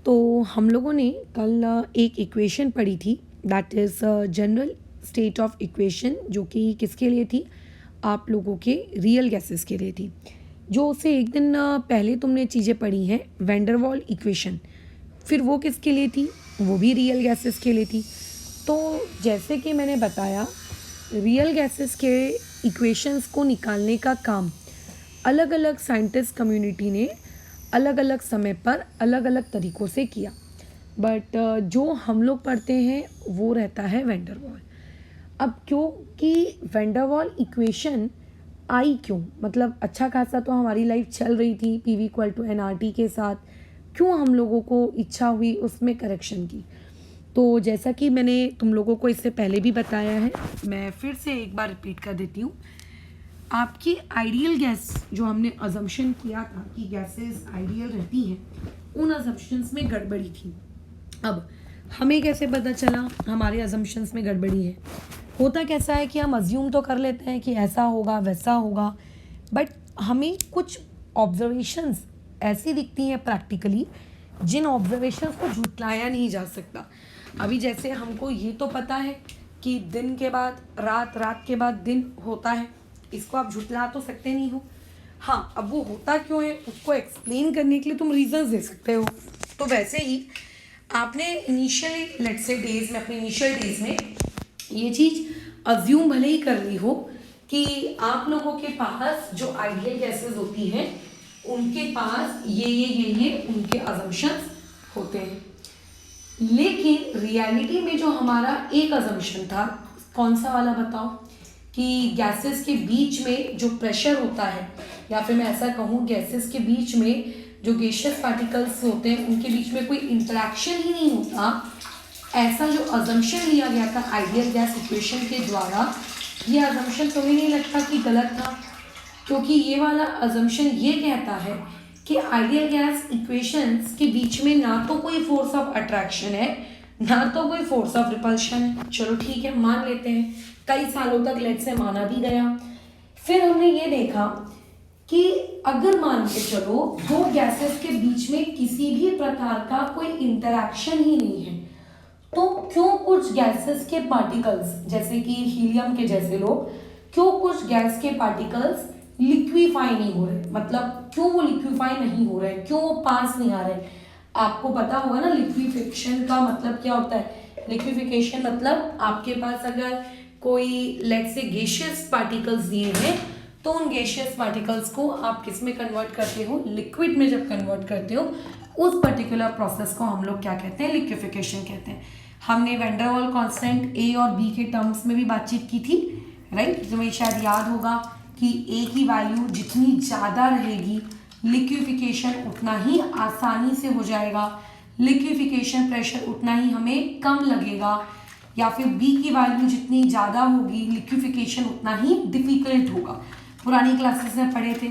तो हम लोगों ने कल एक इक्वेशन पढ़ी थी, that is general state of equation, जो कि किसके लिए थी? आप लोगों के रियल गैसेस के लिए थी। जो उससे एक दिन पहले तुमने चीज़ें पढ़ी हैं, वैंडरवाल इक्वेशन, फिर वो किसके लिए थी? वो भी रियल गैसेस के लिए थी। तो जैसे कि मैंने बताया, रियल गैसेस के इक्वेशंस को निकालने का काम अलग अलग साइंटिस्ट कम्युनिटी ने अलग अलग समय पर अलग अलग तरीक़ों से किया, बट जो हम लोग पढ़ते हैं वो रहता है वैंडरवाल। अब क्योंकि वैंडरवाल इक्वेशन आई क्यों, मतलब अच्छा खासा तो हमारी लाइफ चल रही थी PV=NRT के साथ, क्यों हम लोगों को इच्छा हुई उसमें करेक्शन की? तो जैसा कि मैंने तुम लोगों को इससे पहले भी बताया है, मैं फिर से एक बार रिपीट कर देती हूँ। आपकी आइडियल गैस जो हमने अजम्पशन किया था कि गैसेस आइडियल रहती हैं, उन अजम्पशंस में गड़बड़ी थी। अब हमें कैसे पता चला हमारे अजम्पशंस में गड़बड़ी है? होता कैसा है कि हम अज्यूम तो कर लेते हैं कि ऐसा होगा वैसा होगा, बट हमें कुछ ऑब्जर्वेशंस ऐसी दिखती हैं प्रैक्टिकली, जिन ऑब्जर्वेशंस को झुटलाया नहीं जा सकता। अभी जैसे हमको ये तो पता है कि दिन के बाद रात, रात के बाद दिन होता है, इसको आप झुटला तो सकते नहीं हो। हाँ, अब वो होता क्यों है उसको एक्सप्लेन करने के लिए तुम रीजंस दे सकते हो। तो वैसे ही आपने इनिशियली लेट्स से डेज में, अपने इनिशियल डेज में ये चीज़ अज्यूम भले ही कर ली हो कि आप लोगों के पास जो आइडियल गैसेस होती हैं उनके पास ये उनके अजम्पशंस होते हैं, लेकिन रियलिटी में जो हमारा एक अजम्पशन था, कौन सा वाला बताओ? कि गैसेस के बीच में जो प्रेशर होता है, या फिर मैं ऐसा कहूँ गैसेस के बीच में जो गैसियस पार्टिकल्स होते हैं उनके बीच में कोई इंटरेक्शन ही नहीं होता, ऐसा जो अजम्पशन लिया गया था आइडियल गैस इक्वेशन के द्वारा, ये अजम्पशन तुम्हें नहीं लगता कि गलत था? क्योंकि ये वाला अजम्पशन ये कहता है कि आइडियल गैस इक्वेशंस के बीच में ना तो कोई फोर्स ऑफ अट्रैक्शन है, ना तो कोई फोर्स ऑफ रिपल्शन है। चलो ठीक है, मान लेते हैं, कई सालों तक लेट से माना भी गया। फिर हमने ये देखा कि अगर मान के चलो दो गैसेस के बीच में किसी भी प्रकार का कोई इंटरैक्शन ही नहीं है, तो क्यों कुछ गैसेस के पार्टिकल्स, जैसे कि हीलियम के जैसे लोग, क्यों कुछ गैस के पार्टिकल्स लिक्विफाई नहीं हो रहे? मतलब क्यों वो लिक्विफाई नहीं हो रहे, क्यों वो पास नहीं आ रहे? आपको पता होगा ना लिक्विफिकेशन का मतलब क्या होता है। लिक्विफिकेशन मतलब आपके पास अगर कोई लेट से गैसियस पार्टिकल्स दिए हैं, तो उन गैसियस पार्टिकल्स को आप किस में कन्वर्ट करते हो? लिक्विड में जब कन्वर्ट करते हो, उस पर्टिकुलर प्रोसेस को हम लोग क्या कहते हैं? लिक्विफिकेशन कहते हैं। हमने वैंडरवाल कांस्टेंट A और B के टर्म्स में भी बातचीत की थी, राइट? तुम्हें शायद याद होगा कि A की वैल्यू जितनी ज़्यादा रहेगी, लिक्विफिकेशन उतना ही आसानी से हो जाएगा, लिक्विफिकेशन प्रेशर उतना ही हमें कम लगेगा, या फिर B की वैल्यू जितनी ज़्यादा होगी, लिक्विफिकेशन उतना ही डिफिकल्ट होगा। पुरानी क्लासेस में पढ़े थे।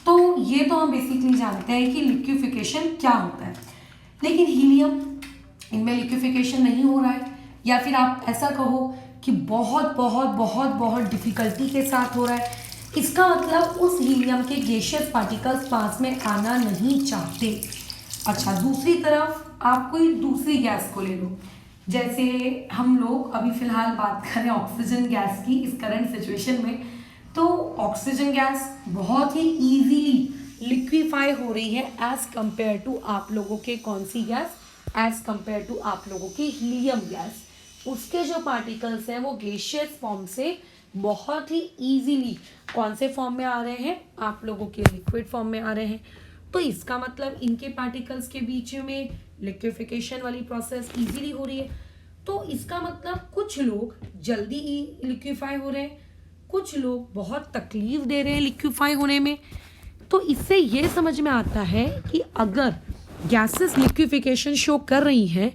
तो ये तो हम बेसिकली जानते हैं कि लिक्विफिकेशन क्या होता है, लेकिन हीलियम, इनमें लिक्विफिकेशन नहीं हो रहा है, या फिर आप ऐसा कहो कि बहुत बहुत बहुत बहुत डिफिकल्टी के साथ हो रहा है। इसका मतलब उस हीलियम के गैसियस पार्टिकल्स पास में आना नहीं चाहते। अच्छा, दूसरी तरफ आप कोई दूसरी गैस को ले लो, जैसे हम लोग अभी फिलहाल बात करें ऑक्सीजन गैस की इस करंट सिचुएशन में, तो ऑक्सीजन गैस बहुत ही इजीली लिक्विफाई हो रही है एज कंपेयर टू आप लोगों के कौन सी गैस? एज कंपेयर टू आप लोगों की हीलियम गैस। उसके जो पार्टिकल्स हैं वो गैसियस फॉर्म से बहुत ही इजीली कौन से फॉर्म में आ रहे हैं? आप लोगों के लिक्विड फॉर्म में आ रहे हैं। तो इसका मतलब इनके पार्टिकल्स के बीच में लिक्विफिकेशन वाली प्रोसेस इजीली हो रही है। तो इसका मतलब कुछ लोग जल्दी ही लिक्विफाई हो रहे हैं, कुछ लोग बहुत तकलीफ दे रहे हैं लिक्विफाई होने में। तो इससे ये समझ में आता है कि अगर गैसेस लिक्विफिकेशन शो कर रही हैं,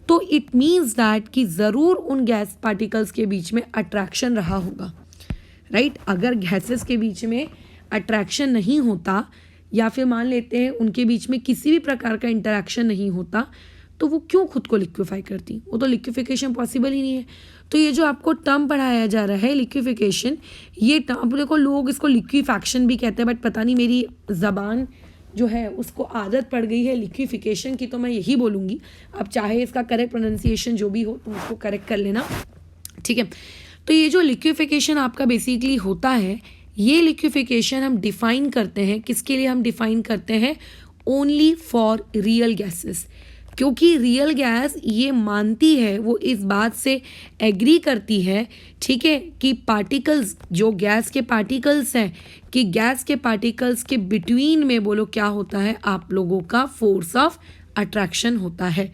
तो इट मीन्स दैट कि ज़रूर उन गैस पार्टिकल्स के बीच में अट्रैक्शन रहा होगा, राइट? अगर गैसेस के बीच में अट्रैक्शन नहीं होता, या फिर मान लेते हैं उनके बीच में किसी भी प्रकार का इंटरेक्शन नहीं होता, तो वो क्यों खुद को लिक्विफाई करती? वो तो लिक्विफिकेशन पॉसिबल ही नहीं है। तो ये जो आपको टर्म पढ़ाया जा रहा है लिक्विफिकेशन, ये टर्म देखो, लोग इसको लिक्विफैक्शन भी कहते हैं, बट पता नहीं मेरी ज़बान जो है उसको आदत पड़ गई है लिक्विफिकेशन की, तो मैं यही बोलूँगी, अब चाहे इसका करेक्ट प्रोनाउंसिएशन जो भी हो तुम उसको करेक्ट कर लेना, ठीक है। तो ये जो लिक्विफिकेशन आपका बेसिकली होता है, ये लिक्विफिकेशन हम डिफाइन करते हैं, किसके लिए हम डिफाइन करते हैं? ओनली फॉर रियल गैसेस, क्योंकि रियल गैस ये मानती है, वो इस बात से एग्री करती है, ठीक है, कि पार्टिकल्स, जो गैस के पार्टिकल्स हैं, कि गैस के पार्टिकल्स के बिटवीन में बोलो क्या होता है, आप लोगों का फोर्स ऑफ अट्रैक्शन होता है,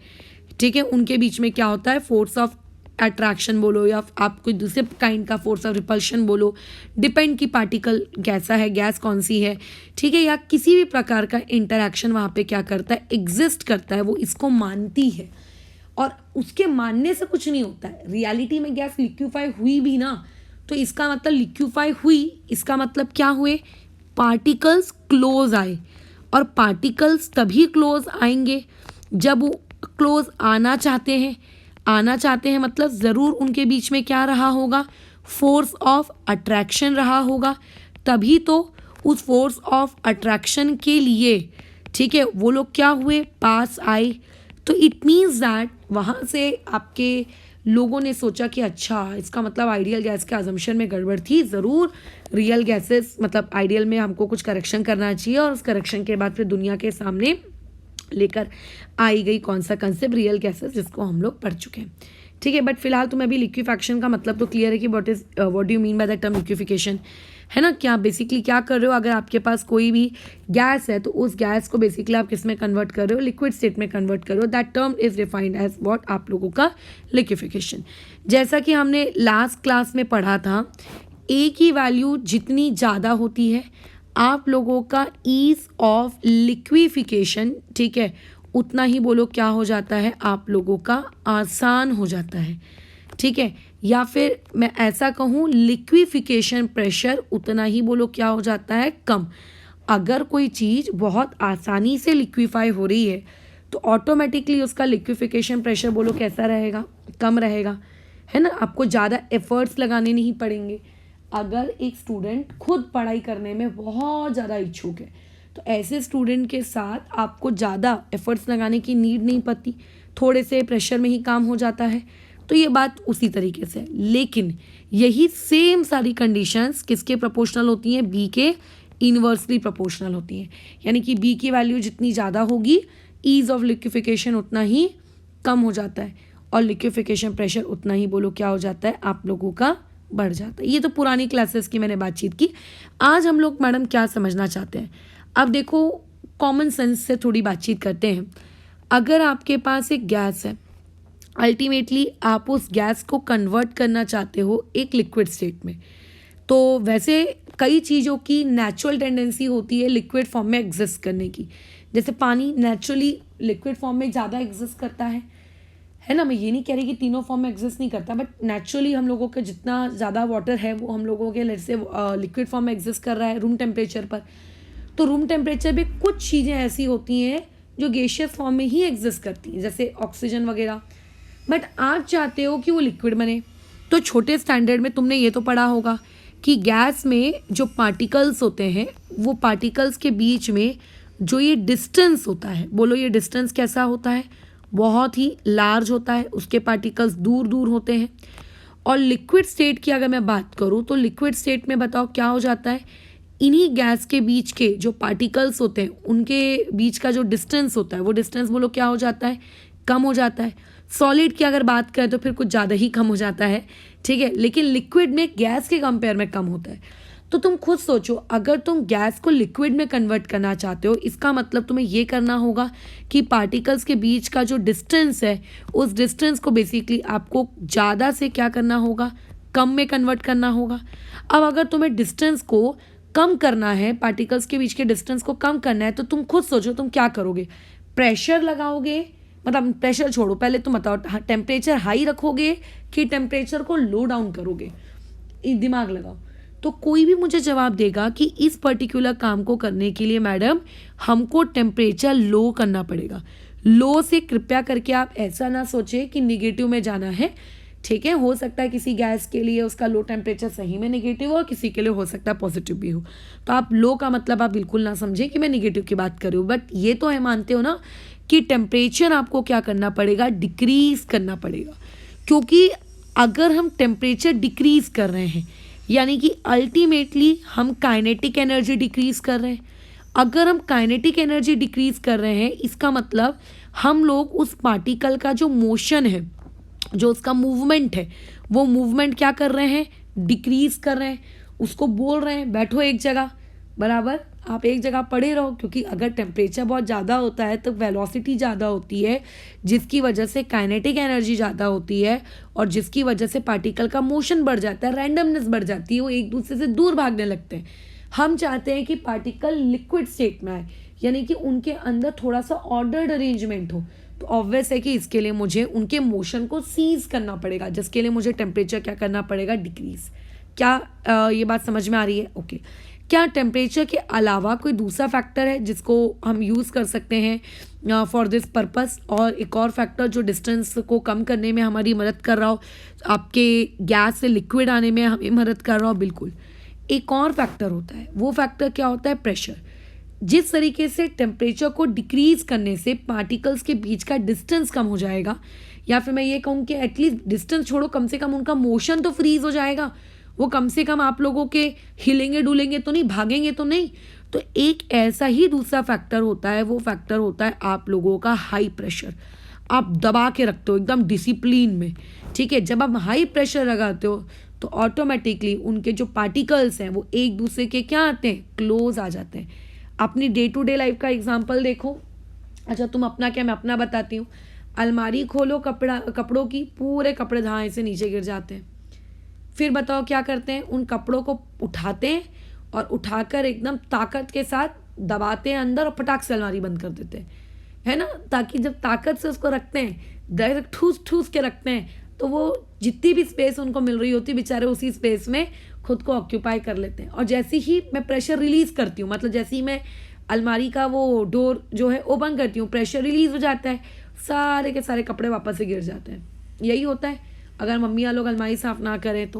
ठीक है। उनके बीच में क्या होता है? फोर्स ऑफ अट्रैक्शन बोलो या आप कोई दूसरे काइंड का फोर्स ऑफ रिपल्शन बोलो, डिपेंड की पार्टिकल कैसा है, गैस कौन सी है, ठीक है, या किसी भी प्रकार का इंटरैक्शन वहाँ पे क्या करता है? एग्जिस्ट करता है, वो इसको मानती है। और उसके मानने से कुछ नहीं होता है, रियलिटी में गैस लिक्विफाई हुई भी ना, तो इसका मतलब लिक्विफाई हुई, इसका मतलब क्या हुए? पार्टिकल्स क्लोज आए, और पार्टिकल्स तभी क्लोज आएंगे जब वो क्लोज आना चाहते हैं। आना चाहते हैं मतलब ज़रूर उनके बीच में क्या रहा होगा? फोर्स ऑफ अट्रैक्शन रहा होगा, तभी तो उस फोर्स ऑफ अट्रैक्शन के लिए, ठीक है, वो लोग क्या हुए? पास आए। तो इट मीन्स दैट वहाँ से आपके लोगों ने सोचा कि अच्छा, इसका मतलब आइडियल गैस के अजम्पशन में गड़बड़ थी, ज़रूर रियल गैसेस, मतलब आइडियल में हमको कुछ करेक्शन करना चाहिए, और उस करेक्शन के बाद फिर दुनिया के सामने लेकर आई गई कौन सा कंसेप्ट? रियल गैसेस, जिसको हम लोग पढ़ चुके हैं, ठीक है। बट फिलहाल तुम्हें अभी लिक्विफैक्शन का मतलब तो क्लियर है कि what do you mean by the term liquefaction, है ना। क्या बेसिकली क्या कर रहे हो? अगर आपके पास कोई भी गैस है तो उस गैस को बेसिकली आप किस में कन्वर्ट कर रहे हो? लिक्विड स्टेट में कन्वर्ट कर रहे हो। That term is defined as what? आप लोगों का लिक्विफिकेशन। जैसा कि हमने लास्ट क्लास में पढ़ा था, ए की वैल्यू जितनी ज़्यादा होती है, आप लोगों का ईज ऑफ लिक्विफिकेशन, ठीक है, उतना ही बोलो क्या हो जाता है? आप लोगों का आसान हो जाता है, ठीक है। या फिर मैं ऐसा कहूँ, लिक्विफिकेशन प्रेशर उतना ही बोलो क्या हो जाता है? कम। अगर कोई चीज़ बहुत आसानी से लिक्विफाई हो रही है तो ऑटोमेटिकली उसका लिक्विफिकेशन प्रेशर बोलो कैसा रहेगा? कम रहेगा, है ना। आपको ज़्यादा एफर्ट्स लगाने नहीं पड़ेंगे। अगर एक स्टूडेंट खुद पढ़ाई करने में बहुत ज़्यादा इच्छुक है तो ऐसे स्टूडेंट के साथ आपको ज़्यादा एफर्ट्स लगाने की नीड नहीं पड़ती, थोड़े से प्रेशर में ही काम हो जाता है। तो ये बात उसी तरीके से है, लेकिन यही सेम सारी कंडीशंस किसके प्रोपोर्शनल होती हैं? बी के इन्वर्सली प्रोपोर्शनल होती हैं। यानी कि बी की वैल्यू जितनी ज़्यादा होगी, ईज ऑफ लिक्विफिकेशन उतना ही कम हो जाता है, और लिक्विफिकेशन प्रेशर उतना ही बोलो क्या हो जाता है? आप लोगों का बढ़ जाता है। ये तो पुरानी क्लासेस की मैंने बातचीत की। आज हम लोग मैडम क्या समझना चाहते हैं? अब देखो, कॉमन सेंस से थोड़ी बातचीत करते हैं। अगर आपके पास एक गैस है, अल्टीमेटली आप उस गैस को कन्वर्ट करना चाहते हो एक लिक्विड स्टेट में, तो वैसे कई चीज़ों की नेचुरल टेंडेंसी होती है लिक्विड फॉर्म में एग्जिस्ट करने की। जैसे पानी नेचुरली लिक्विड फॉर्म में ज़्यादा एग्जिस्ट करता है ना। मैं ये नहीं कह रही कि तीनों फॉर्म में एग्जिस्ट नहीं करता, बट नेचुरली हम लोगों के जितना ज़्यादा वाटर है वो हम लोगों के से लिक्विड फॉर्म में एग्जिस्ट कर रहा है रूम टेम्परेचर पर। तो रूम टेम्परेचर पे कुछ चीज़ें ऐसी होती हैं जो गैसियस फॉर्म में ही एग्जिस्ट करती हैं, जैसे ऑक्सीजन वगैरह, बट आप चाहते हो कि वो लिक्विड बने। तो छोटे स्टैंडर्ड में तुमने ये तो पढ़ा होगा कि गैस में जो पार्टिकल्स होते हैं, वो पार्टिकल्स के बीच में जो ये डिस्टेंस होता है, बोलो ये डिस्टेंस कैसा होता है? बहुत ही लार्ज होता है, उसके पार्टिकल्स दूर दूर होते हैं। और लिक्विड स्टेट की अगर मैं बात करूँ तो लिक्विड स्टेट में बताओ क्या हो जाता है? इन्हीं गैस के बीच के जो पार्टिकल्स होते हैं उनके बीच का जो डिस्टेंस होता है, वो डिस्टेंस बोलो क्या हो जाता है? कम हो जाता है। सॉलिड की अगर बात करें तो फिर कुछ ज़्यादा ही कम हो जाता है, ठीक है, लेकिन लिक्विड में गैस के कंपेयर में कम होता है। तो तुम खुद सोचो, अगर तुम गैस को लिक्विड में कन्वर्ट करना चाहते हो, इसका मतलब तुम्हें ये करना होगा कि पार्टिकल्स के बीच का जो डिस्टेंस है, उस डिस्टेंस को बेसिकली आपको ज़्यादा से क्या करना होगा? कम में कन्वर्ट करना होगा। अब अगर तुम्हें डिस्टेंस को कम करना है, पार्टिकल्स के बीच के डिस्टेंस को कम करना है, तो तुम खुद सोचो तुम क्या करोगे? प्रेशर लगाओगे, मतलब प्रेशर छोड़ो, पहले तुम बताओ टेम्परेचर हाई रखोगे कि टेम्परेचर को लो डाउन करोगे? दिमाग लगाओ। तो कोई भी मुझे जवाब देगा कि इस पर्टिकुलर काम को करने के लिए मैडम हमको टेम्परेचर लो करना पड़ेगा। लो से कृपया करके आप ऐसा ना सोचें कि निगेटिव में जाना है, ठीक है। हो सकता है किसी गैस के लिए उसका लो टेम्परेचर सही में नेगेटिव हो और किसी के लिए हो सकता है पॉजिटिव भी हो। तो आप लो का मतलब आप बिल्कुल ना समझें कि मैं नेगेटिव की बात कर रही हूँ, बट ये तो है, मानते हो ना कि टेम्परेचर आपको क्या करना पड़ेगा, डिक्रीज करना पड़ेगा। क्योंकि अगर हम टेम्परेचर डिक्रीज कर रहे हैं यानी कि अल्टीमेटली हम काइनेटिक एनर्जी डिक्रीज कर रहे हैं। अगर हम काइनेटिक एनर्जी डिक्रीज कर रहे हैं इसका मतलब हम लोग उस पार्टिकल का जो मोशन है, जो उसका मूवमेंट है, वो मूवमेंट क्या कर रहे हैं, डिक्रीज कर रहे हैं। उसको बोल रहे हैं बैठो एक जगह, बराबर आप एक जगह पड़े रहो, क्योंकि अगर टेम्परेचर बहुत ज़्यादा होता है तो वेलोसिटी ज़्यादा होती है, जिसकी वजह से काइनेटिक एनर्जी ज़्यादा होती है और जिसकी वजह से पार्टिकल का मोशन बढ़ जाता है, रैंडमनेस बढ़ जाती है, वो एक दूसरे से दूर भागने लगते हैं। हम चाहते हैं कि पार्टिकल लिक्विड स्टेट में आए, यानी कि उनके अंदर थोड़ा सा ऑर्डर्ड अरेंजमेंट हो। तो ऑब्वियस है कि इसके लिए मुझे उनके मोशन को सीज करना पड़ेगा, जिसके लिए मुझे टेम्परेचर क्या करना पड़ेगा, डिक्रीज। क्या ये बात समझ में आ रही है? ओके। क्या टेम्परेचर के अलावा कोई दूसरा फैक्टर है जिसको हम यूज़ कर सकते हैं फॉर दिस पर्पस? और एक और फैक्टर जो डिस्टेंस को कम करने में हमारी मदद कर रहा हो, आपके गैस से लिक्विड आने में हमें मदद कर रहा हो, बिल्कुल। एक और फैक्टर होता है, वो फैक्टर क्या होता है, प्रेशर। जिस तरीके से टेम्परेचर को डिक्रीज करने से पार्टिकल्स के बीच का डिस्टेंस कम हो जाएगा, या फिर मैं ये कहूँ कि एटलीस्ट डिस्टेंस छोड़ो, कम से कम उनका मोशन तो फ्रीज हो जाएगा, वो कम से कम आप लोगों के हिलेंगे डुलेंगे तो नहीं, भागेंगे तो नहीं। तो एक ऐसा ही दूसरा फैक्टर होता है, वो फैक्टर होता है आप लोगों का हाई प्रेशर। आप दबा के रखते हो एकदम डिसिप्लिन में, ठीक है। जब आप हाई प्रेशर लगाते हो तो ऑटोमेटिकली उनके जो पार्टिकल्स हैं वो एक दूसरे के क्या आते हैं, क्लोज आ जाते हैं। अपनी डे टू डे लाइफ का एग्जांपल देखो। अच्छा तुम अपना क्या, मैं अपना बताती हूँ। अलमारी खोलो कपड़ों की, पूरे कपड़े धाए से नीचे गिर जाते हैं। फिर बताओ क्या करते हैं, उन कपड़ों को उठाते हैं और उठाकर एकदम ताकत के साथ दबाते हैं अंदर और फटाक से अलमारी बंद कर देते हैं, है ना। ताकि जब ताकत से उसको रखते हैं, डायरेक्ट ठूस ठूस के रखते हैं, तो वो जितनी भी स्पेस उनको मिल रही होती बेचारे उसी स्पेस में खुद को ऑक्यूपाई कर लेते हैं। और जैसे ही मैं प्रेशर रिलीज करती हूँ, मतलब जैसे ही मैं अलमारी का वो डोर जो है ओपन करती हूँ, प्रेशर रिलीज हो जाता है, सारे के सारे कपड़े वापस से गिर जाते हैं। यही होता है अगर मम्मी लोग अलमारी साफ ना करें तो,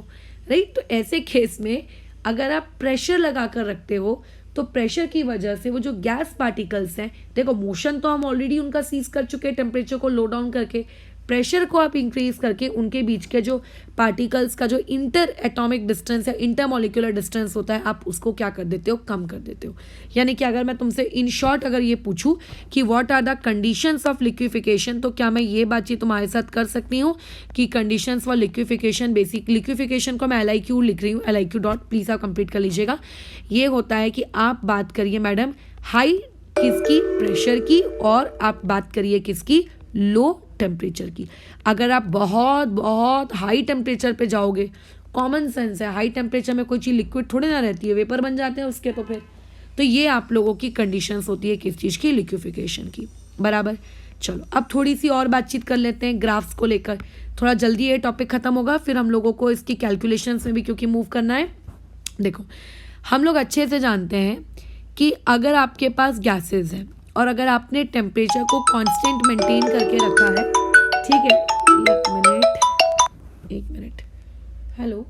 राइट। तो ऐसे केस में अगर आप प्रेशर लगा कर रखते हो तो प्रेशर की वजह से वो जो गैस पार्टिकल्स हैं, देखो मोशन तो हम ऑलरेडी उनका सीज कर चुके हैं टेम्परेचर को लो डाउन करके, प्रेशर को आप इंक्रीज करके उनके बीच के जो पार्टिकल्स का जो इंटर एटॉमिक डिस्टेंस या इंटर मॉलिक्यूलर डिस्टेंस होता है, आप उसको क्या कर देते हो, कम कर देते हो। यानी कि अगर मैं तुमसे इन शॉर्ट अगर ये पूछूं कि what are the conditions of liquefaction, तो क्या मैं ये बातचीत तुम्हारे साथ कर सकती हूँ कि conditions for liquefaction, basic liquefaction को मैं LIQ लिख रही हूँ, LIQ डॉट प्लीज़ आप कंप्लीट कर लीजिएगा। ये होता है कि आप बात करिए मैडम हाई किसकी, प्रेशर की, और आप बात करिए किसकी, लो टेम्परेचर की। अगर आप बहुत बहुत हाई टेम्परेचर पे जाओगे, कॉमन सेंस है, हाई टेम्परेचर में कोई चीज़ लिक्विड थोड़ी ना रहती है, वेपर बन जाते हैं उसके। तो फिर तो ये आप लोगों की कंडीशंस होती है किस चीज़ की, लिक्विफिकेशन की, बराबर। चलो अब थोड़ी सी और बातचीत कर लेते हैं ग्राफ्स को लेकर, थोड़ा जल्दी ये टॉपिक खत्म होगा, फिर हम लोगों को इसकी कैलकुलेशंस में भी क्योंकि मूव करना है। देखो हम लोग अच्छे से जानते हैं कि अगर आपके पास गैसेज हैं और अगर आपने टेम्परेचर को कांस्टेंट मेंटेन करके रखा है, ठीक है, एक मिनट, हेलो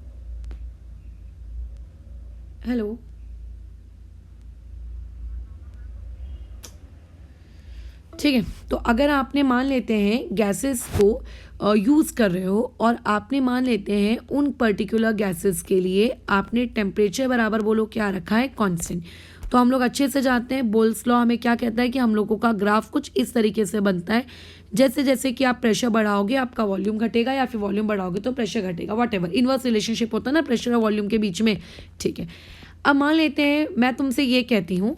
हेलो, ठीक है। तो अगर आपने मान लेते हैं गैसेस को यूज़ कर रहे हो और आपने मान लेते हैं उन पर्टिकुलर गैसेस के लिए आपने टेम्परेचर बराबर बोलो क्या रखा है, कांस्टेंट। तो हम लोग अच्छे से जानते हैं बोल्स लॉ हमें क्या कहता है कि हम लोगों का ग्राफ कुछ इस तरीके से बनता है, जैसे जैसे कि आप प्रेशर बढ़ाओगे आपका वॉल्यूम घटेगा, या फिर वॉल्यूम बढ़ाओगे तो प्रेशर घटेगा, व्हाटएवर इनवर्स रिलेशनशिप होता है ना प्रेशर और वॉल्यूम के बीच में, ठीक है। अब मान लेते हैं मैं तुमसे ये कहती हूँ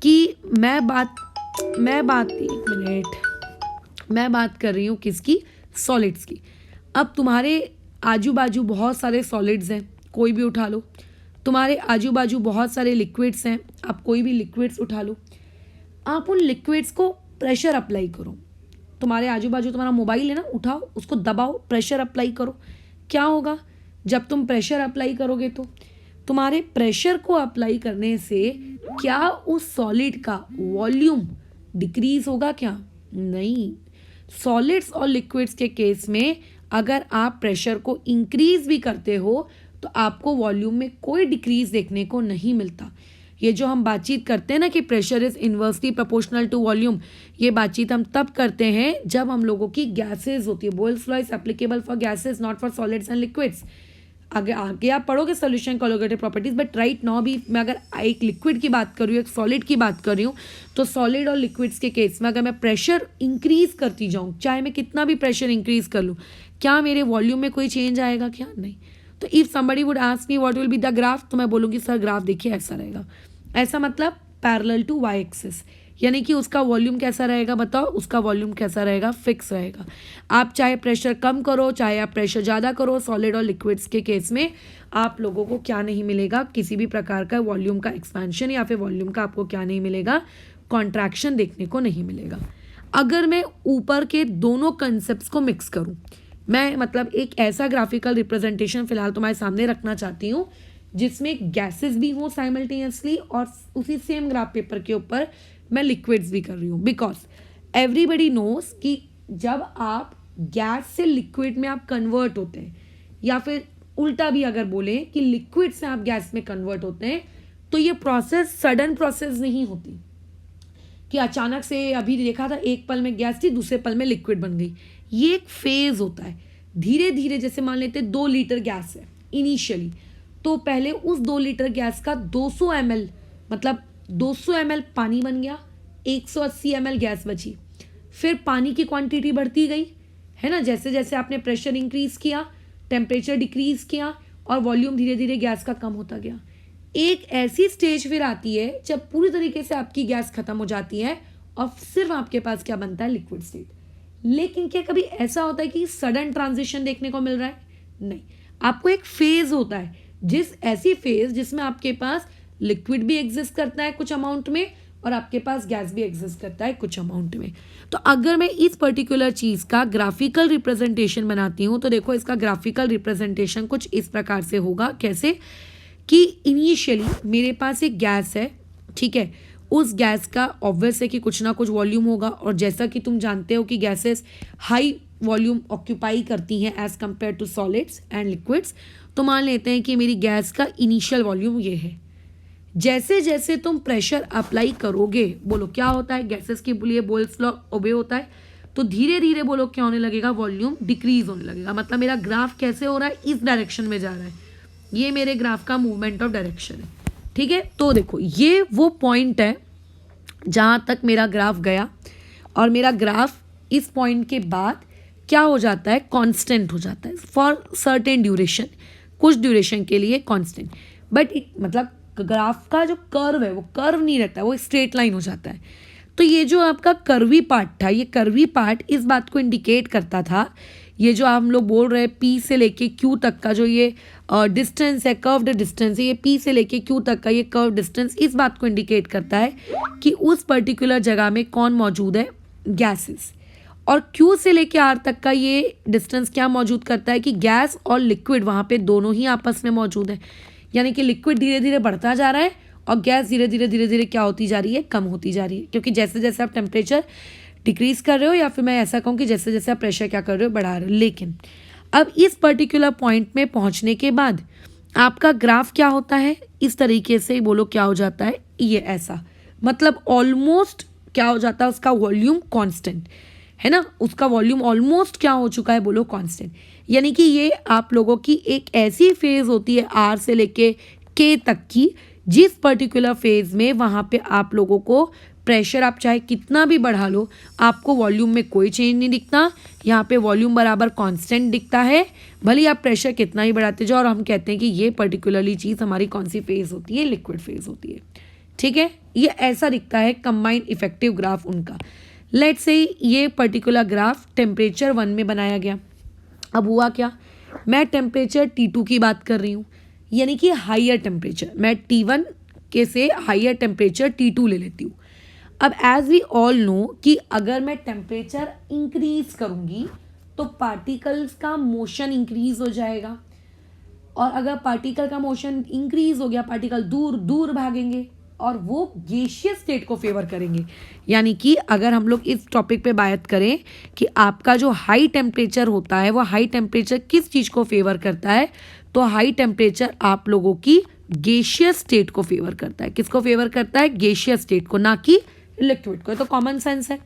कि मैं बात कर रही हूँ किसकी, सॉलिड्स की। अब तुम्हारे आजू बाजू बहुत सारे सॉलिड्स हैं, कोई भी उठा लो, तुम्हारे आजू बाजू बहुत सारे लिक्विड्स हैं, आप कोई भी लिक्विड्स उठा लो, आप उन लिक्विड्स को प्रेशर अप्लाई करो। तुम्हारे आजू बाजू तुम्हारा मोबाइल है ना, उठाओ उसको दबाओ, प्रेशर अप्लाई करो। क्या होगा जब तुम प्रेशर अप्लाई करोगे तो तुम्हारे प्रेशर को अप्लाई करने से क्या उस सॉलिड का वॉल्यूम डिक्रीज होगा क्या? नहीं। सॉलिड्स और लिक्विड्स के केस में अगर आप प्रेशर को इंक्रीज भी करते हो तो आपको वॉल्यूम में कोई डिक्रीज देखने को नहीं मिलता। ये जो हम बातचीत करते हैं ना कि pressure is inversely proportional to volume, ये बातचीत हम तब करते हैं जब हम लोगों की गैसेज होती है। Boyle's law is applicable for gases not for solids and liquids. आगे आप पढ़ोगे solution colligative properties, but right now भी मैं अगर एक लिक्विड की बात कर रही हूँ, एक सॉलिड की बात कर रही हूँ, तो सॉलिड और लिक्विड्स के केस में अगर मैं प्रेशर इंक्रीज करती जाऊँ, चाहे मैं कितना भी प्रेशर इंक्रीज कर लूँ, क्या मेरे वॉल्यूम में कोई चेंज आएगा? क्या नहीं। तो if somebody would ask me what will be the graph, तो मैं बोलूँगी सर ग्राफ देखिए ऐसा रहेगा। ऐसा मतलब पैरेलल टू वाई एक्सिस, यानी कि उसका वॉल्यूम कैसा रहेगा? बताओ, उसका वॉल्यूम कैसा रहेगा? फिक्स रहेगा। आप चाहे प्रेशर कम करो, चाहे आप प्रेशर ज़्यादा करो, सॉलिड और लिक्विड्स के केस में आप लोगों को क्या नहीं मिलेगा? किसी भी प्रकार का वॉल्यूम का एक्सपेंशन या फिर वॉल्यूम का आपको क्या नहीं मिलेगा? कॉन्ट्रैक्शन देखने को नहीं मिलेगा। अगर मैं ऊपर के दोनों कंसेप्ट को मिक्स करूँ, मैं मतलब एक ऐसा ग्राफिकल रिप्रेजेंटेशन फिलहाल तुम्हारे सामने रखना चाहती हूँ जिसमें गैसेस भी हों साइमल्टेनियसली और उसी सेम ग्राफ पेपर के ऊपर मैं लिक्विड्स भी कर रही हूँ। बिकॉज एवरीबडी नोस कि जब आप गैस से लिक्विड में आप कन्वर्ट होते हैं, या फिर उल्टा भी अगर बोलें कि लिक्विड से आप गैस में कन्वर्ट होते हैं, तो ये प्रोसेस सडन प्रोसेस नहीं होती कि अचानक से अभी देखा था एक पल में गैस थी दूसरे पल में लिक्विड बन गई। ये एक फेज होता है धीरे धीरे। जैसे मान लेते 2 लीटर गैस है इनिशियली, तो पहले उस 2 लीटर गैस का 200 ml मतलब 200 ml पानी बन गया, 180 ml गैस बची। फिर पानी की क्वांटिटी बढ़ती गई, है ना, जैसे जैसे आपने प्रेशर इंक्रीज किया, टेम्परेचर डिक्रीज किया और वॉल्यूम धीरे धीरे गैस का कम होता गया। एक ऐसी स्टेज फिर आती है जब पूरी तरीके से आपकी गैस खत्म हो जाती है और सिर्फ आपके पास क्या बनता है? Liquid state. लेकिन क्या कभी ऐसा होता है कि सडन ट्रांजिशन देखने को मिल रहा है? नहीं, आपको एक फेज होता है, ऐसी फेज जिसमें आपके पास लिक्विड भी एग्जिस्ट करता है कुछ अमाउंट में और आपके पास गैस भी एग्जिस्ट करता है कुछ अमाउंट में। तो अगर मैं इस पर्टिकुलर चीज़ का ग्राफिकल रिप्रेजेंटेशन बनाती हूँ, तो देखो इसका ग्राफिकल रिप्रेजेंटेशन कुछ इस प्रकार से होगा। कैसे कि इनिशियली मेरे पास एक गैस है, ठीक है, उस गैस का ऑब्वियस है कि कुछ ना कुछ वॉल्यूम होगा, और जैसा कि तुम जानते हो कि गैसेस हाई वॉल्यूम ऑक्यूपाई करती हैं as compare to solids and liquids. तो मान लेते हैं कि मेरी गैस का इनिशियल वॉल्यूम ये है। जैसे जैसे तुम प्रेशर अप्लाई करोगे, बोलो क्या होता है? गैसेस के लिए बोयल्स लॉ ओबे होता है, तो धीरे धीरे बोलो क्या होने लगेगा? वॉल्यूम डिक्रीज होने लगेगा। मतलब मेरा ग्राफ कैसे हो रहा है? इस डायरेक्शन में जा रहा है। ये मेरे ग्राफ का मूवमेंट ऑफ डायरेक्शन है, ठीक है। तो देखो ये वो पॉइंट है जहाँ तक मेरा ग्राफ गया, और मेरा ग्राफ इस पॉइंट के बाद क्या हो जाता है? कांस्टेंट हो जाता है फॉर सर्टेन ड्यूरेशन, कुछ ड्यूरेशन के लिए कांस्टेंट। बट मतलब ग्राफ का जो कर्व है वो कर्व नहीं रहता है, वो स्ट्रेट लाइन हो जाता है। तो ये जो आपका कर्वी पार्ट था, ये कर्वी पार्ट इस बात को इंडिकेट करता था, ये जो हम लोग बोल रहे हैं P से लेके Q तक का जो ये डिस्टेंस है, कर्व्ड डिस्टेंस है, ये P से लेके Q तक का ये कर्व डिस्टेंस इस बात को इंडिकेट करता है कि उस पर्टिकुलर जगह में कौन मौजूद है? गैसेस। और Q से लेके R तक का ये डिस्टेंस क्या मौजूद करता है कि गैस और लिक्विड वहाँ पे दोनों ही आपस में मौजूद है। यानी कि लिक्विड धीरे धीरे बढ़ता जा रहा है और गैस धीरे धीरे क्या होती जा रही है? कम होती जा रही है, क्योंकि जैसे जैसे आप टेम्परेचर डिक्रीज कर रहे हो, या फिर मैं ऐसा कहूँ कि जैसे जैसे आप प्रेशर क्या कर रहे हो? बढ़ा रहे हो। लेकिन अब इस पर्टिकुलर पॉइंट में पहुँचने के बाद आपका ग्राफ क्या होता है? इस तरीके से बोलो क्या हो जाता है? ये ऐसा, मतलब ऑलमोस्ट क्या हो जाता है? उसका वॉल्यूम कांस्टेंट है ना, उसका वॉल्यूम ऑलमोस्ट क्या हो चुका है? बोलो कांस्टेंट। यानी कि ये आप लोगों की एक ऐसी फेज होती है R से लेके K तक की, जिस पर्टिकुलर फेज में वहाँ पे आप लोगों को प्रेशर आप चाहे कितना भी बढ़ा लो, आपको वॉल्यूम में कोई चेंज नहीं दिखता। यहाँ पे वॉल्यूम बराबर कांस्टेंट दिखता है, भले आप प्रेशर कितना ही बढ़ाते जाओ। और हम कहते हैं कि ये पर्टिकुलरली चीज़ हमारी कौन सी फेज होती है? लिक्विड फेज होती है, ठीक है। ये ऐसा दिखता है कंबाइंड इफेक्टिव ग्राफ उनका। लेट्स से ये पर्टिकुलर ग्राफ टेम्परेचर 1 में बनाया गया। अब हुआ क्या? मैं टेम्परेचर T2 की बात कर रही हूँ, यानी कि हाइयर टेम्परेचर। मैं T1 के से हाइयर टेम्परेचर T2 ले लेती हूँ। अब एज वी ऑल नो कि अगर मैं टेम्परेचर इंक्रीज करूँगी तो पार्टिकल्स का मोशन इंक्रीज हो जाएगा, और अगर पार्टिकल का मोशन इंक्रीज हो गया, पार्टिकल दूर दूर भागेंगे, और वो गैसियस स्टेट को फेवर करेंगे। यानी कि अगर हम लोग इस टॉपिक पे बात करें कि आपका जो हाई टेम्परेचर होता है वो हाई टेम्परेचर किस चीज़ को फेवर करता है, तो हाई टेम्परेचर आप लोगों की गैसियस स्टेट को फेवर करता है। किसको फेवर करता है? गैसियस स्टेट को, ना कि लिक्विड को। तो कॉमन सेंस है।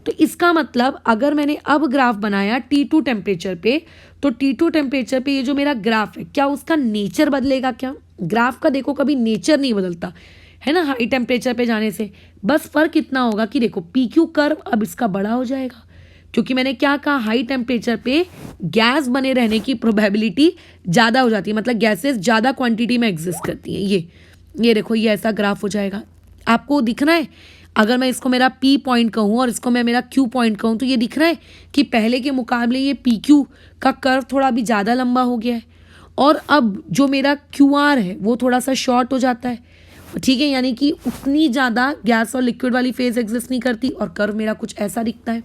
तो इसका मतलब अगर मैंने अब ग्राफ बनाया T2 टेम्परेचर पे, तो T2 टेम्परेचर पे ये जो मेरा ग्राफ है, क्या उसका नेचर बदलेगा? क्या ग्राफ का देखो कभी नेचर नहीं बदलता है ना हाई टेम्परेचर पे जाने से। बस फर्क इतना होगा कि देखो PQ कर्व अब इसका बड़ा हो जाएगा, क्योंकि मैंने क्या कहा, हाई टेम्परेचर पे गैस बने रहने की प्रोबेबिलिटी ज़्यादा हो जाती है, मतलब गैसेस ज़्यादा क्वांटिटी में एग्जिस्ट करती हैं। ये देखो, ये ऐसा ग्राफ हो जाएगा। आपको दिख रहा है? अगर मैं इसको मेरा P पॉइंट कहूँ और इसको मैं मेरा Q पॉइंट कहूँ, तो ये दिख रहा है कि पहले के मुकाबले ये PQ का कर्व थोड़ा भी ज़्यादा लंबा हो गया है, और अब जो मेरा QR है वो थोड़ा सा शॉर्ट हो जाता है। ठीक है, यानी कि उतनी ज़्यादा गैस और लिक्विड वाली फेज एग्जिस्ट नहीं करती, और कर्व मेरा कुछ ऐसा दिखता है।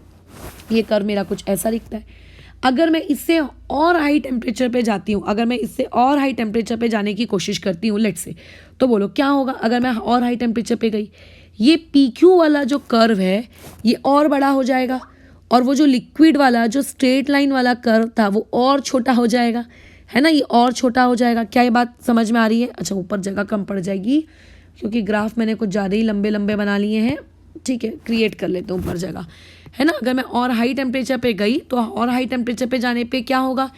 ये कर्व मेरा कुछ ऐसा दिखता है। अगर मैं इससे और हाई टेम्परेचर पे जाती हूँ, अगर मैं इससे और हाई टेम्परेचर पे जाने की कोशिश करती हूँ लेट्स से, तो बोलो क्या होगा अगर मैं और हाई टेम्परेचर पे गई? ये PQ वाला जो कर्व है ये और बड़ा हो जाएगा, और वो जो लिक्विड वाला जो स्ट्रेट लाइन वाला कर्व था वो और छोटा हो जाएगा, है ना, ये और छोटा हो जाएगा। क्या ये बात समझ में आ रही है? अच्छा, ऊपर जगह कम पड़ जाएगी क्योंकि ग्राफ मैंने कुछ ज़्यादा ही लंबे लंबे बना लिए हैं। ठीक है, क्रिएट कर लेते हैं ऊपर जगह, है ना। अगर मैं और हाई टेम्परेचर पे गई तो और हाई टेम्परेचर पे जाने पे क्या होगा,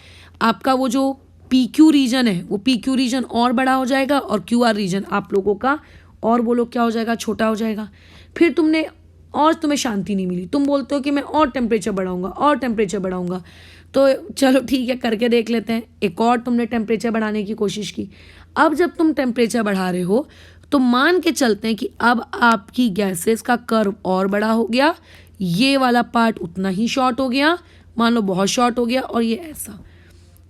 आपका वो जो PQ रीजन है वो PQ रीजन और बड़ा हो जाएगा, और QR रीजन आप लोगों का और बोलो क्या हो जाएगा, छोटा हो जाएगा। फिर तुम्हें शांति नहीं मिली, तुम बोलते हो कि मैं और टेम्परेचर बढ़ाऊंगा, और टेम्परेचर बढ़ाऊंगा। तो चलो ठीक है, करके देख लेते हैं। एक और तुमने टेम्परेचर बढ़ाने की कोशिश की। अब जब तुम टेम्परेचर बढ़ा रहे हो तो मान के चलते हैं कि अब आपकी गैसेस का कर्व और बड़ा हो गया, ये वाला पार्ट उतना ही शॉर्ट हो गया, मान लो बहुत शॉर्ट हो गया, और ये ऐसा।